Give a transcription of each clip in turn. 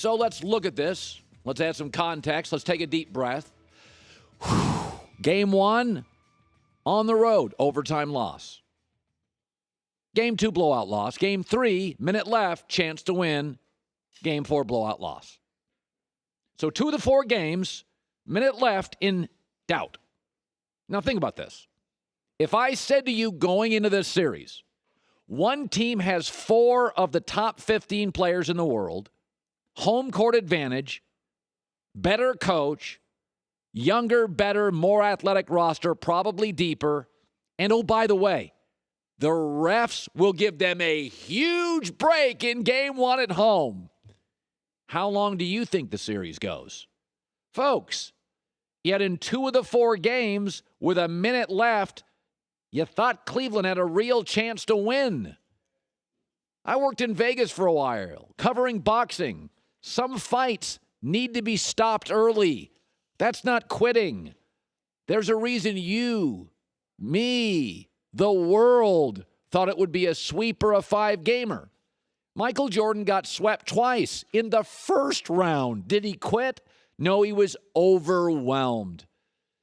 So let's look at this. Let's add some context. Let's take a deep breath. Game 1, on the road, overtime loss. Game 2, blowout loss. Game 3, minute left, chance to win. Game 4, blowout loss. So 2 of the 4 games, minute left, in doubt. Now think about this. If I said to you going into this series, one team has 4 of the top 15 players in the world, home court advantage, better coach, younger, better, more athletic roster, probably deeper, and oh, by the way, the refs will give them a huge break in game 1 at home. How long do you think the series goes? Folks, yet in 2 of the 4 games with a minute left, you thought Cleveland had a real chance to win. I worked in Vegas for a while, covering boxing. Some fights need to be stopped early. That's not quitting. There's a reason you, me, the world thought it would be a sweep or a 5-gamer. Michael Jordan got swept twice in the first round. Did he quit? No, he was overwhelmed.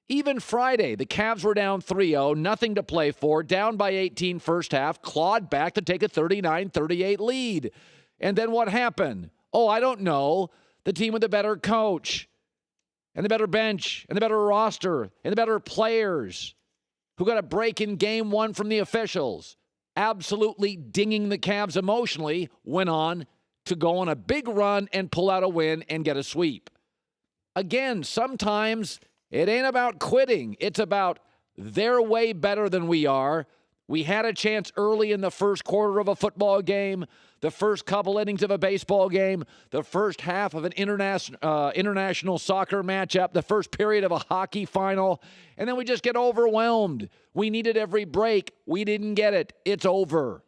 Even Friday, the Cavs were down 3-0, nothing to play for, down by 18 first half, clawed back to take a 39-38 lead. And then what happened? Oh, I don't know. The team with the better coach and the better bench and the better roster and the better players who got a break in game 1 from the officials, absolutely dinging the Cavs emotionally, went on to go on a big run and pull out a win and get a sweep. Again, sometimes it ain't about quitting. It's about they're way better than we are. We had a chance early in the first quarter of a football game, the first couple innings of a baseball game, the first half of an international soccer matchup, the first period of a hockey final, and then we just get overwhelmed. We needed every break. We didn't get it. It's over.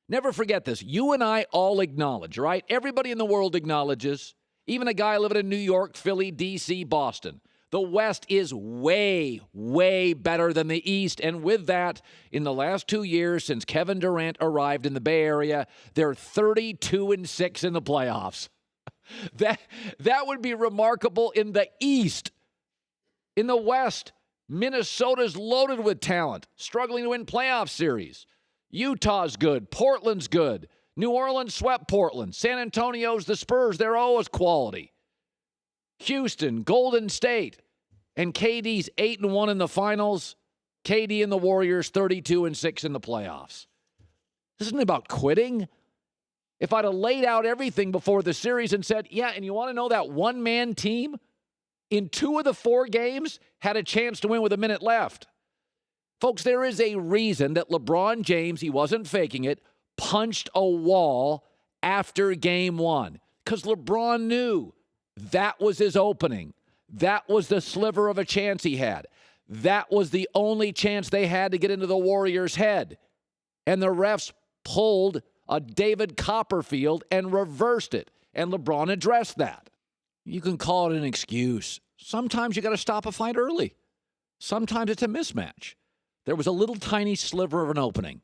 Never forget this. You and I all acknowledge, right? Everybody in the world acknowledges, even a guy living in New York, Philly, D.C., Boston. The West is way, way better than the East. And with that, in the last 2 years since Kevin Durant arrived in the Bay Area, they're 32-6 in the playoffs. That would be remarkable in the East. In the West, Minnesota's loaded with talent, struggling to win playoff series. Utah's good. Portland's good. New Orleans swept Portland. San Antonio's the Spurs. They're always quality. Houston, Golden State, and KD's 8-1 in the finals. KD and the Warriors 32-6 in the playoffs. This isn't about quitting. If I'd have laid out everything before the series and said, yeah, and you want to know that one-man team in 2 of the 4 games had a chance to win with a minute left. Folks, there is a reason that LeBron James, he wasn't faking it, punched a wall after game 1. Because LeBron knew that was his opening. That was the sliver of a chance he had. That was the only chance they had to get into the Warriors' head. And the refs pulled a David Copperfield and reversed it. And LeBron addressed that. You can call it an excuse. Sometimes you got to stop a fight early. Sometimes it's a mismatch. There was a little tiny sliver of an opening,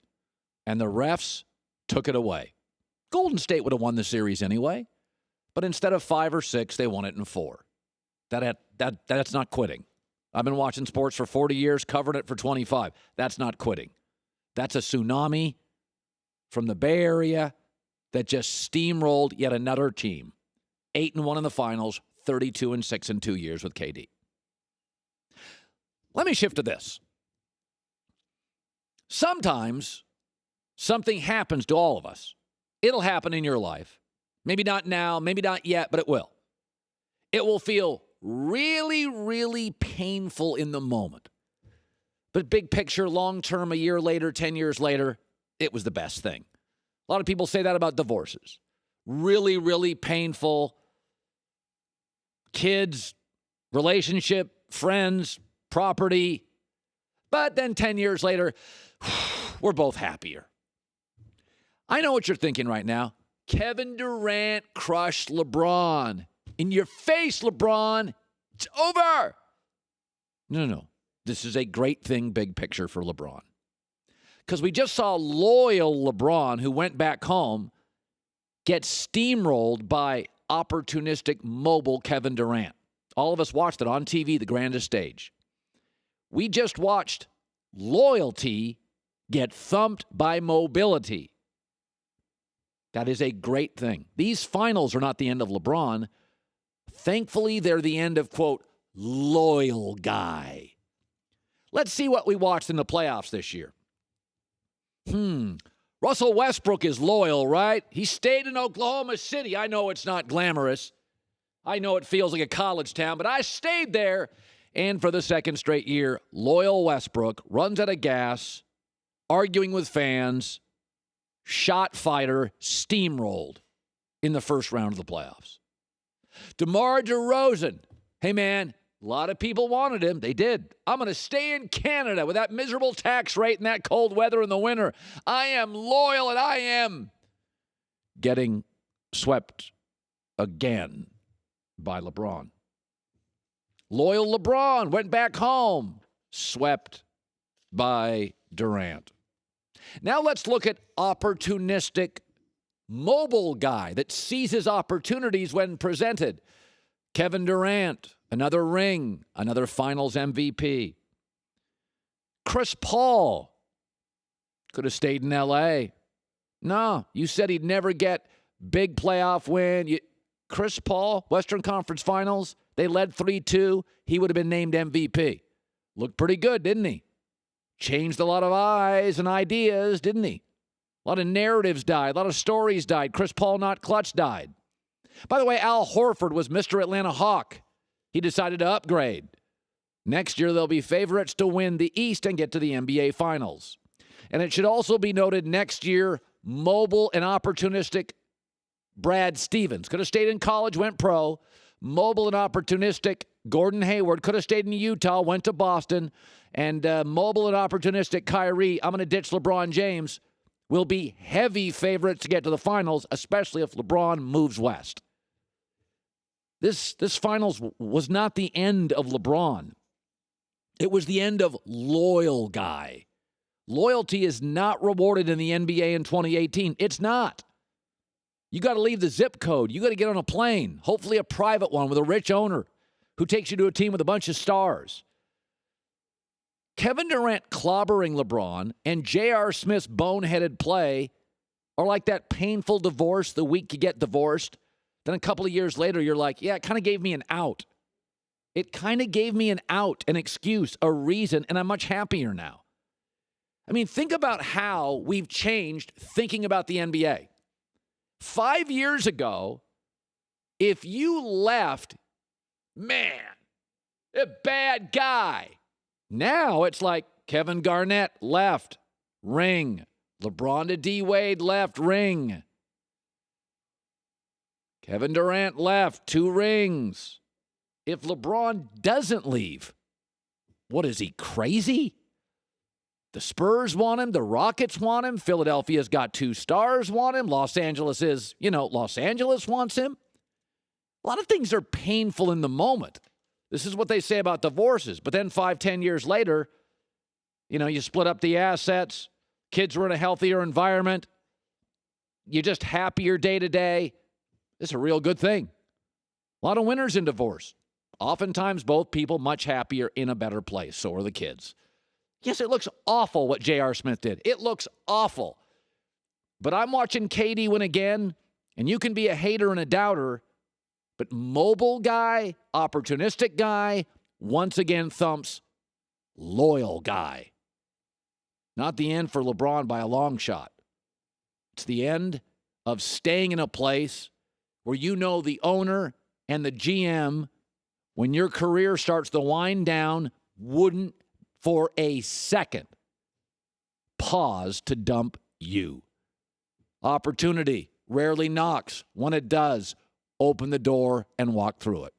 and the refs took it away. Golden State would have won the series anyway. But instead of 5 or 6, they won it in 4. That's not quitting. I've been watching sports for 40 years, covering it for 25. That's not quitting. That's a tsunami from the Bay Area that just steamrolled yet another team. 8-1 in the finals, 32-6 in 2 years with KD. Let me shift to this. Sometimes something happens to all of us. It'll happen in your life. Maybe not now, maybe not yet, but it will. It will feel really, really painful in the moment. But big picture, long term, a year later, 10 years later, it was the best thing. A lot of people say that about divorces. Really, really painful. Kids, relationship, friends, property. But then 10 years later, we're both happier. I know what you're thinking right now. Kevin Durant crushed LeBron. In your face, LeBron. It's over. No. This is a great thing, big picture for LeBron. Because we just saw loyal LeBron, who went back home, gets steamrolled by opportunistic, mobile Kevin Durant. All of us watched it on TV, the grandest stage. We just watched loyalty get thumped by mobility. That is a great thing. These finals are not the end of LeBron. Thankfully, they're the end of, quote, loyal guy. Let's see what we watched in the playoffs this year. Russell Westbrook is loyal, right? He stayed in Oklahoma City. I know it's not glamorous. I know it feels like a college town, but I stayed there. And for the second straight year, loyal Westbrook runs out of gas, arguing with fans, shot fighter, steamrolled in the first round of the playoffs. DeMar DeRozan, hey man, a lot of people wanted him. They did. I'm going to stay in Canada with that miserable tax rate and that cold weather in the winter. I am loyal, and I am getting swept again by LeBron. Loyal LeBron went back home, swept by Durant. Now let's look at opportunistic mobile guy that seizes opportunities when presented. Kevin Durant, another ring, another finals MVP. Chris Paul could have stayed in L.A. No, you said he'd never get big playoff win. Chris Paul, Western Conference Finals, they led 3-2. He would have been named MVP. Looked pretty good, didn't he? Changed a lot of eyes and ideas, didn't he? A lot of narratives died. A lot of stories died. Chris Paul, not clutch, died. By the way, Al Horford was Mr. Atlanta Hawk. He decided to upgrade. Next year, they'll be favorites to win the East and get to the NBA Finals. And it should also be noted next year, mobile and opportunistic Brad Stevens. Could have stayed in college, went pro. Mobile and opportunistic Gordon Hayward. Could have stayed in Utah, went to Boston. And mobile and opportunistic Kyrie, I'm going to ditch LeBron James, will be heavy favorites to get to the finals, especially if LeBron moves west. This finals was not the end of LeBron. It was the end of loyal guy. Loyalty is not rewarded in the NBA in 2018. It's not. You got to leave the zip code. You got to get on a plane, hopefully a private one with a rich owner who takes you to a team with a bunch of stars. Kevin Durant clobbering LeBron and J.R. Smith's boneheaded play are like that painful divorce the week you get divorced. Then a couple of years later, you're like, yeah, it kind of gave me an out. It kind of gave me an out, an excuse, a reason, and I'm much happier now. I mean, think about how we've changed thinking about the NBA. 5 years ago, if you left, man, a bad guy. Now it's like Kevin Garnett left, ring. LeBron to D. Wade left, ring. Kevin Durant left, 2 rings. If LeBron doesn't leave, what is he, crazy? The Spurs want him. The Rockets want him. Philadelphia's got 2 stars want him. Los Angeles wants him. A lot of things are painful in the moment. This is what they say about divorces. But then 5-10 years later, you split up the assets. Kids are in a healthier environment. You're just happier day to day. It's a real good thing. A lot of winners in divorce. Oftentimes, both people much happier in a better place. So are the kids. Yes, it looks awful what J.R. Smith did. It looks awful. But I'm watching KD win again, and you can be a hater and a doubter, but mobile guy, opportunistic guy, once again thumps loyal guy. Not the end for LeBron by a long shot. It's the end of staying in a place where the owner and the GM, when your career starts to wind down, wouldn't for a second pause to dump you. Opportunity rarely knocks. When it does, open the door and walk through it.